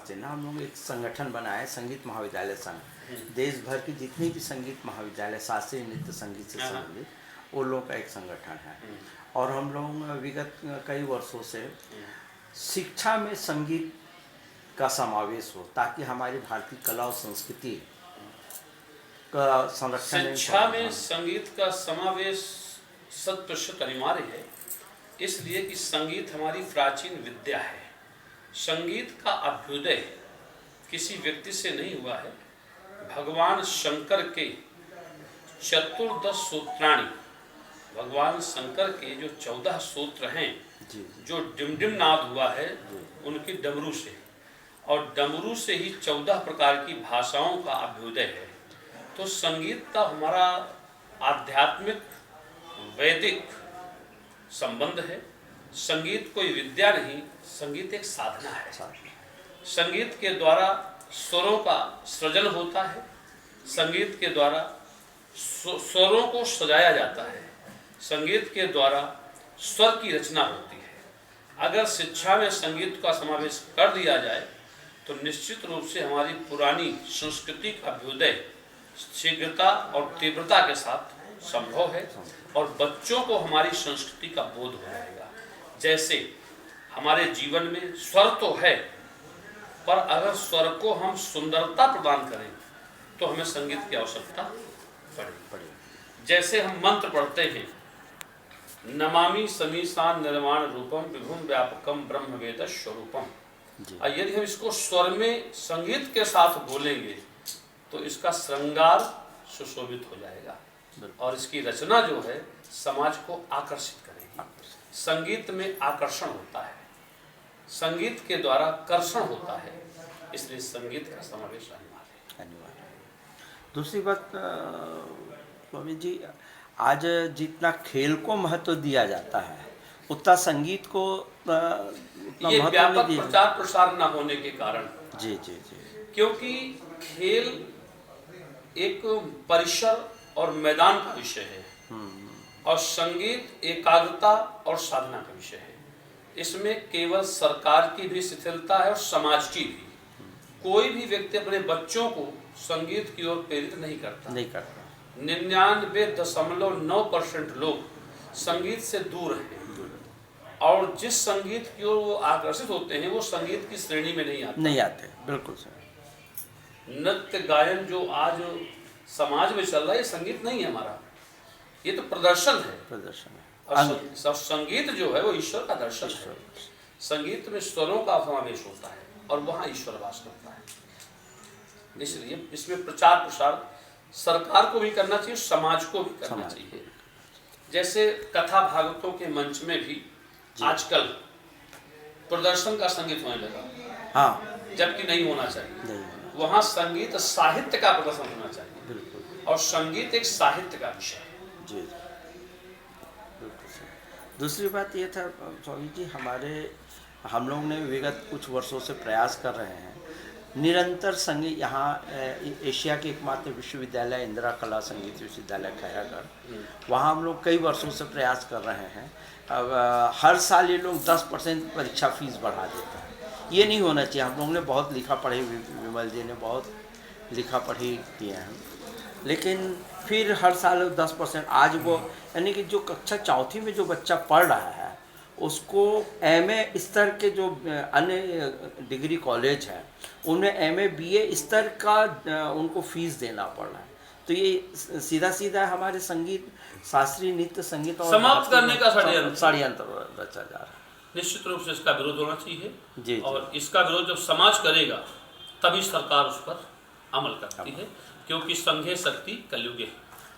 से ना हम लोग एक संगठन बनाए, संगीत महाविद्यालय संघ। देश भर की जितनी भी संगीत महाविद्यालय शास्त्रीय नृत्य संगीत से संबंधित वो लोग का एक संगठन है। और हम लोग विगत कई वर्षों से शिक्षा में संगीत का समावेश हो, ताकि हमारी भारतीय कला और संस्कृति का संरक्षण। शिक्षा में संगीत का समावेश 100% अनिवार्य है, इसलिए कि संगीत हमारी प्राचीन विद्या है। संगीत का अभ्युदय किसी व्यक्ति से नहीं हुआ है। भगवान शंकर के चतुर्दश सूत्राणी, भगवान शंकर के जो 14 सूत्र हैं, जो डिमडिम नाद हुआ है उनकी डमरू से, और डमरू से ही 14 प्रकार की भाषाओं का अभ्युदय है। तो संगीत का हमारा आध्यात्मिक वैदिक संबंध है। संगीत कोई विद्या नहीं, संगीत एक साधना है। संगीत के द्वारा स्वरों का सृजन होता है, संगीत के द्वारा स्वरों को सजाया जाता है, संगीत के द्वारा स्वर की रचना होती है। अगर शिक्षा में संगीत का समावेश कर दिया जाए तो निश्चित रूप से हमारी पुरानी संस्कृति का अभ्युदय शीघ्रता और तीव्रता के साथ संभव है, और बच्चों को हमारी संस्कृति का बोध हो जाएगा। जैसे हमारे जीवन में स्वर तो है, पर अगर स्वर को हम सुंदरता प्रदान करें तो हमें संगीत की आवश्यकता पड़ेगी। जैसे हम मंत्र पढ़ते हैं, नमामि समीसान निर्वाण रूपम विभुम व्यापकम ब्रह्म वेद स्वरूपम, और यदि हम इसको स्वर में संगीत के साथ बोलेंगे तो इसका श्रृंगार सुशोभित हो जाएगा, और इसकी रचना जो है समाज को आकर्षित करेगी। संगीत में आकर्षण होता है, संगीत के द्वारा कर्षण होता है, इसलिए संगीत का समावेश अनिवार्य है। दूसरी बात स्वामी जी, आज जितना खेल को महत्व दिया जाता है उतना संगीत को उतना ये महत्व व्यापक नहीं दिया। प्रचार प्रसार न होने के कारण, जी जी जी, क्योंकि खेल एक परिसर और मैदान का विषय है, और संगीत एकाग्रता और साधना का विषय है। इसमें केवल सरकार की भी शिथिलता है और समाज की भी। कोई भी व्यक्ति अपने बच्चों को संगीत की ओर प्रेरित नहीं करता। 99.9% लोग संगीत से दूर हैं, और जिस संगीत की ओर वो आकर्षित होते हैं वो संगीत की श्रेणी में नहीं आते। बिल्कुल सर। नृत्य गायन जो आज समाज में चल रहा है, ये संगीत नहीं है हमारा, ये तो प्रदर्शन है। और संगीत जो है वो ईश्वर का दर्शन है। संगीत में स्वरों का समावेश होता है और वहाँ ईश्वर वास करता है। इसलिए इसमें प्रचार प्रसार सरकार को भी करना चाहिए, समाज को भी करना चाहिए। जैसे कथा भागवतों के मंच में भी आजकल प्रदर्शन का संगीत होने लगा, जबकि नहीं होना चाहिए। वहाँ संगीत साहित्य का प्रदर्शन होना चाहिए, और संगीत एक साहित्य का विषय है। जी, दूसरी बात ये था स्वामी जी, हम लोग ने विगत कुछ वर्षों से प्रयास कर रहे हैं निरंतर संगीत। यहाँ एशिया के एकमात्र विश्वविद्यालय इंदिरा कला संगीत विश्वविद्यालय खैरागढ़, वहाँ हम लोग कई वर्षों से प्रयास कर रहे हैं। अब हर साल ये लोग 10% परीक्षा फीस बढ़ा देते हैं। ये नहीं होना चाहिए। हम लोग ने बहुत लिखा पढ़ी, विमल जी ने बहुत लिखा पढ़ी किए हैं, लेकिन फिर हर साल 10%। आज वो यानी कि जो कक्षा चौथी में जो बच्चा पढ़ रहा है उसको एमए स्तर के जो अन्य डिग्री कॉलेज है उनमें एमए बीए स्तर का उनको फीस देना पड़ रहा है। तो ये सीधा सीधा हमारे संगीत, शास्त्रीय नृत्य संगीत और समाप्त करने का षड्यंत्र रचा जा रहा है। निश्चित रूप से इसका विरोध होना चाहिए। जी, और इसका विरोध जब समाज करेगा तभी सरकार उस पर अमल करती है, क्योंकि संघे शक्ति कलयुगे,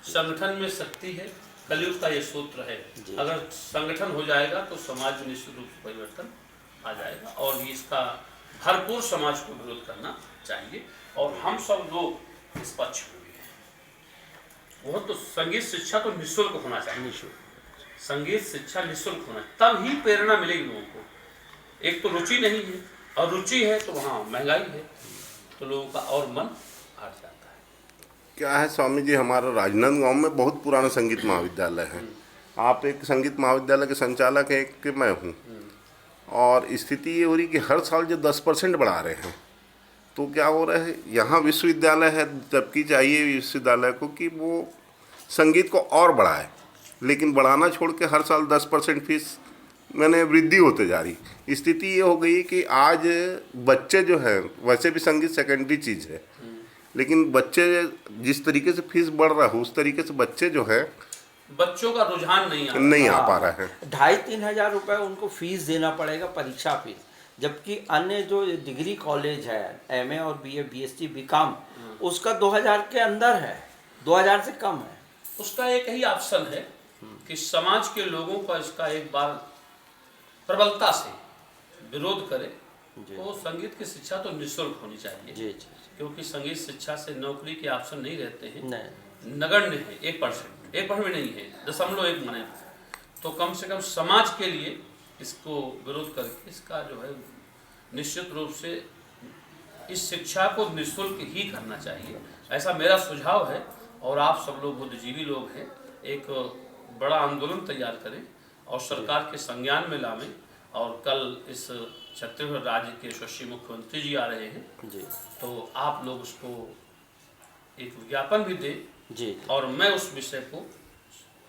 संगठन में शक्ति है। कलयुग का ये सूत्र है। अगर संगठन हो जाएगा तो समाज में निश्चित रूप से परिवर्तन आ जाएगा, और इसका भरपूर समाज को विरोध करना चाहिए, और हम सब लोग इस पक्ष में भी हैं। वो तो संगीत शिक्षा तो निःशुल्क होना चाहिए, संगीत शिक्षा निःशुल्क होना, तब ही प्रेरणा मिलेगी लोगों को। एक तो रुचि नहीं है, और रुचि है तो वहाँ महंगाई है, तो लोगों का और मन हट जाता है। क्या है स्वामी जी, हमारा राजनांदगांव में बहुत पुराना संगीत महाविद्यालय है। आप एक संगीत महाविद्यालय के संचालक हैं, कि मैं हूँ, और स्थिति ये हो रही कि हर साल जो 10% बढ़ा रहे हैं, तो क्या हो रहा है, यहाँ विश्वविद्यालय है, जबकि चाहिए विश्वविद्यालय को कि वो संगीत को और बढ़ाए, लेकिन बढ़ाना छोड़ के हर साल 10% फीस मैंने वृद्धि होते जा रही। स्थिति ये हो गई कि आज बच्चे जो हैं, वैसे भी संगीत सेकेंडरी चीज़ है, लेकिन बच्चे जिस तरीके से फीस बढ़ रहा है उस तरीके से बच्चे जो है बच्चों का रुझान नहीं आ पा रहा है। 2,500-3 हज़ार रुपये उनको फीस देना पड़ेगा, परीक्षा फीस, जबकि अन्य जो डिग्री कॉलेज है एमए और बीए बीएससी बीकॉम उसका 2,000 के अंदर है, 2,000 से कम है। उसका एक ही ऑप्शन है कि समाज के लोगों का इसका एक बार प्रबलता से विरोध करे, तो संगीत की शिक्षा तो निःशुल्क होनी चाहिए। जी जी। क्योंकि संगीत शिक्षा से नौकरी के ऑप्शन नहीं रहते हैं, नहीं, नगण्य है, 1% भी नहीं है, 0.1 माने, तो कम से कम समाज के लिए इसको विरोध करके इसका जो है निश्चित रूप से इस शिक्षा को निःशुल्क ही करना चाहिए, ऐसा मेरा सुझाव है। और आप सब लोग बुद्धिजीवी लोग हैं, एक बड़ा आंदोलन तैयार करें और सरकार के संज्ञान में लावें। और कल इस छत्तीसगढ़ राज्य के यशस्वी मुख्यमंत्री जी आ रहे हैं जी, तो आप लोग उसको एक विज्ञापन भी दें जी और मैं उस विषय को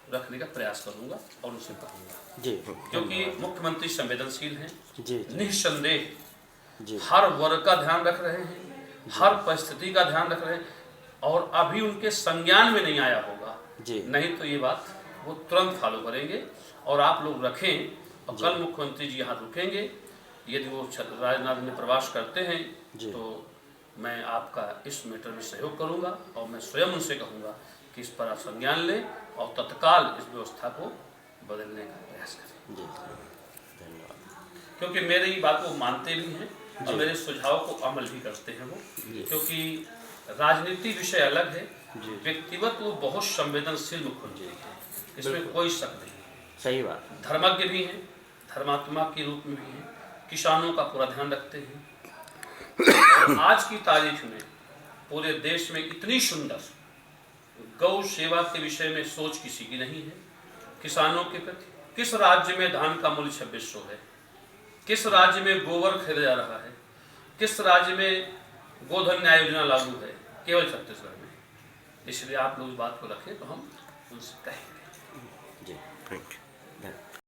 रखने का प्रयास करूंगा और उनसे कहूँगा, जी, क्योंकि मुख्यमंत्री संवेदनशील हैं, जी जी निःसंदेह जी, हर वर्ग का ध्यान रख रहे हैं, हर परिस्थिति का ध्यान रख रहे हैं, और अभी उनके संज्ञान में नहीं आया होगा जी, नहीं तो ये बात वो तुरंत फॉलो करेंगे। और आप लोग रखें, और कल मुख्यमंत्री जी यहाँ रुकेंगे, यदि वो राजनाथ में प्रवास करते हैं तो मैं आपका इस मैटर में सहयोग करूँगा और मैं स्वयं उनसे कहूँगा कि इस पर आप संज्ञान लें और तत्काल इस व्यवस्था को बदलने का प्रयास करें। जी, धन्यवाद। क्योंकि मेरी बात को मानते भी हैं और मेरे सुझाव को अमल भी करते हैं वो, क्योंकि राजनीति विषय अलग है, व्यक्तिगत वो बहुत संवेदनशील मुख्यमंत्री है, इसमें कोई शक नहीं। सही बात। धर्मज्ञ भी हैं, धर्मात्मा के रूप में भी हैं, किसानों का पूरा ध्यान रखते हैं। और आज की तारीख में पूरे देश में इतनी सुंदर गौ सेवा के विषय में सोच किसी की नहीं है। किसानों के प्रति किस राज्य में धान का मूल्य 2600 है, किस राज्य में गोबर खरीदा जा रहा है, किस राज्य में गोधन न्याय योजना लागू है, केवल छत्तीसगढ़ में। इसलिए आप लोग इस बात को रखें तो हम उनसे कहेंगे। जी, थैंक यू।